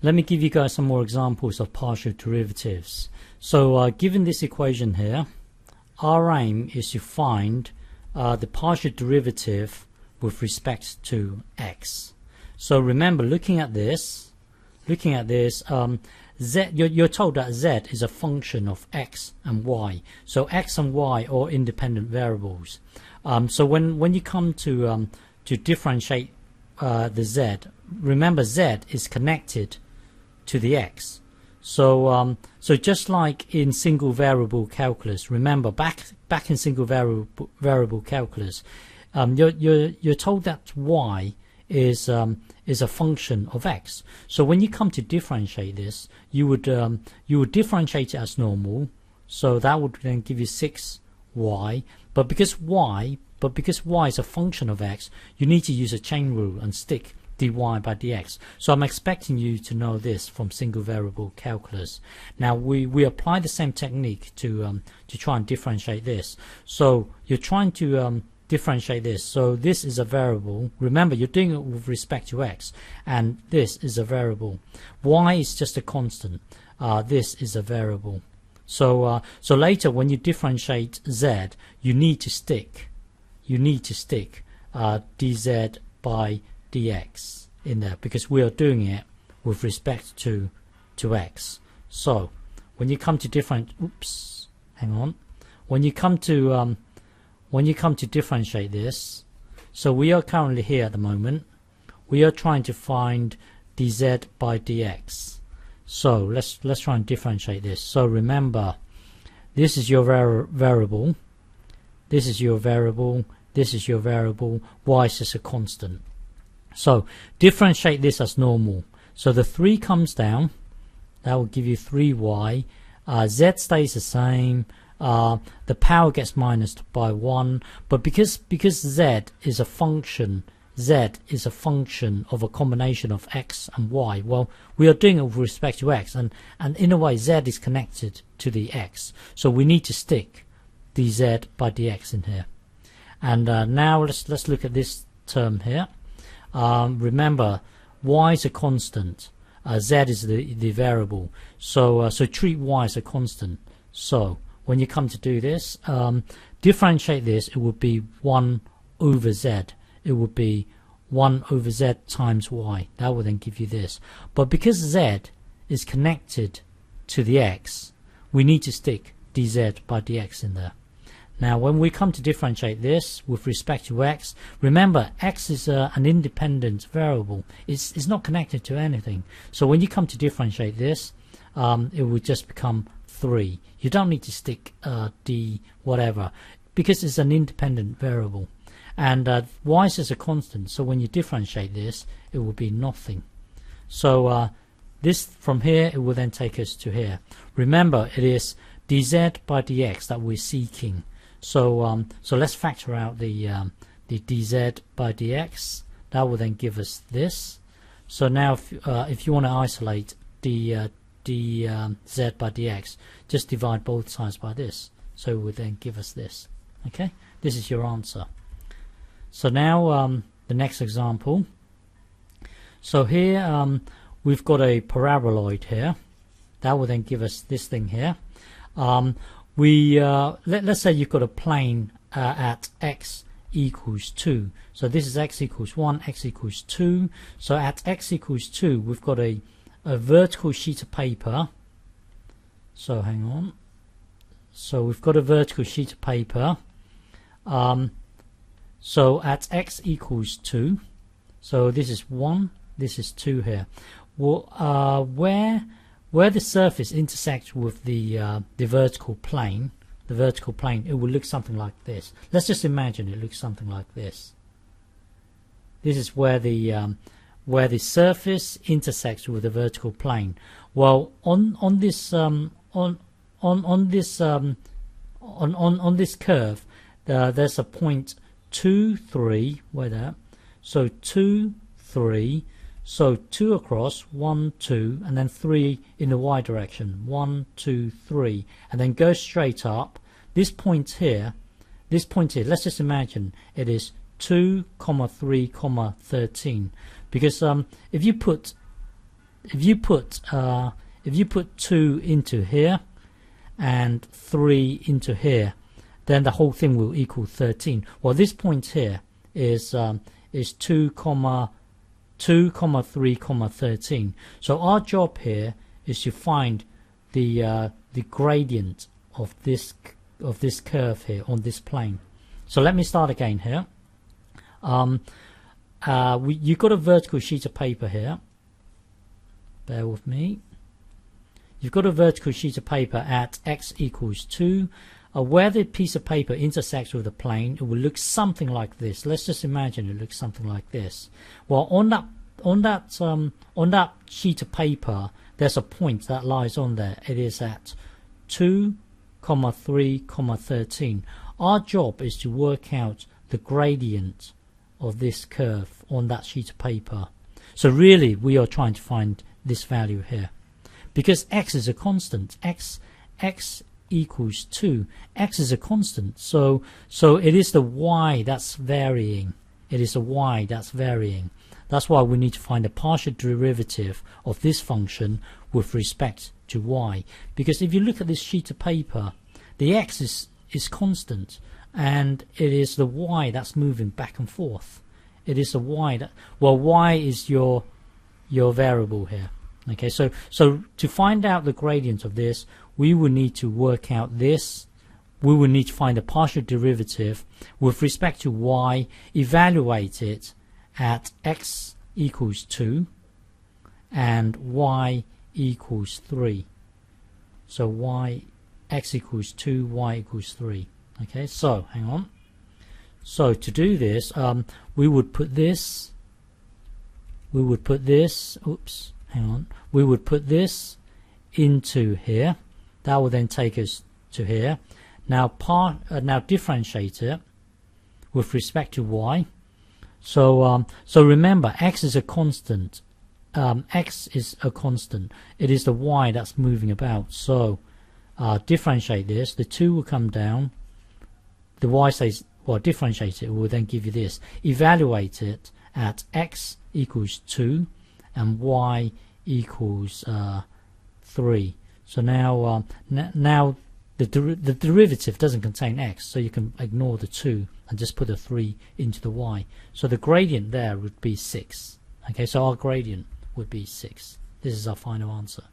let me give you guys some more examples of partial derivatives. So given this equation here, our aim is to find the partial derivative with respect to x. So remember, looking at this, z, you're told that z is a function of x and y. So x and y are independent variables. So when you come to differentiate the z, remember z is connected to the x. So just like in single variable calculus, remember back in single variable calculus, you're told that y is a function of x. So when you come to differentiate this, you would differentiate it as normal. So that would then give you 6y. But because y is a function of x, you need to use a chain rule and stick dy by dx. So I'm expecting you to know this from single variable calculus. Now we apply the same technique to try and differentiate this. So you're trying to differentiate this. So this is a variable. Remember, you're doing it with respect to x, and this is a variable. Y is just a constant. This is a variable. So later when you differentiate z, you need to stick dz by dx in there, because we are doing it with respect to x. So when you come to when you come to differentiate this, so we are currently here at the moment, we are trying to find dz by dx. So let's try and differentiate this. So remember, this is your variable, this is your variable, this is your variable, y is just a constant. So differentiate this as normal. So the 3 comes down, that will give you 3y, z stays the same, the power gets minused by 1, but because z is a function of a combination of x and y, well, we are doing it with respect to x, and in a way z is connected to the x, so we need to stick dz by dx in here. And now let's look at this term here. Remember, y is a constant, z is the variable, so treat y as a constant. So when you come to do this, differentiate this, it would be 1 over z. It would be 1 over z times y. That will then give you this. But because z is connected to the x, we need to stick dz by dx in there. Now when we come to differentiate this with respect to x, remember x is an independent variable. It's not connected to anything. So when you come to differentiate this, it will just become 3. You don't need to stick d whatever, because it's an independent variable, and y is just a constant, so when you differentiate this, it will be nothing. So this from here, it will then take us to here. Remember, it is dz by dx that we're seeking. So let's factor out the dz by dx. That will then give us this. So now if you want to isolate the dz by dx, just divide both sides by this, so it will then give us this. Okay, this is your answer. So now the next example. So here we've got a paraboloid here. That will then give us this thing here. Let's say you've got a plane at x equals 2. So this is x equals 1, x equals 2. So at x equals 2, we've got a vertical sheet of paper. So hang on. So we've got a vertical sheet of paper. So at x equals 2, so this is 1, this is 2 here. Well, where the surface intersects with the vertical plane, it will look something like this. Let's just imagine it looks something like this. This is where the surface intersects with the vertical plane. Well, on this curve, there's a point 2, 3. Where that? So 2, 3. So 2 across, 1, 2, and then 3 in the y direction. 1, 2, 3, and then go straight up. This point here, let's just imagine it is 2, 3, 13. Because if you put if you put 2 into here and 3 into here, then the whole thing will equal 13. Well, this point here is 2, 3, 13. So our job here is to find the gradient of this curve here on this plane. So let me start again here. You've got a vertical sheet of paper here. Bear with me. You've got a vertical sheet of paper at x equals 2. Where the piece of paper intersects with the plane, it will look something like this. Let's just imagine it looks something like this. Well, on that sheet of paper, there's a point that lies on there. It is at 2, 3, 13. Our job is to work out the gradient of this curve on that sheet of paper. So really, we are trying to find this value here, because x is a constant. X equals 2. X is a constant, so it is the y that's varying. It is the y that's varying. That's why we need to find a partial derivative of this function with respect to y, because if you look at this sheet of paper, the x is constant, and it is the y that's moving back and forth. It is the y that, well, y is your variable here. Okay, so to find out the gradient of this, we will need to work out this. We will need to find a partial derivative with respect to y, evaluate it at x equals 2 and y equals 3. So x equals 2, y equals 3. Okay, so hang on. So to do this, we would put this. Oops, hang on. We would put this into here. That will then take us to here. Now now differentiate it with respect to y. So remember, x is a constant. X is a constant. It is the y that's moving about. So differentiate this. The 2 will come down. The y stays. Well, differentiate it. Will then give you this. Evaluate it at x equals 2 and y equals 3. So now the derivative doesn't contain x, so you can ignore the 2 and just put a 3 into the y. So the gradient there would be 6. Okay, so our gradient would be 6. This is our final answer.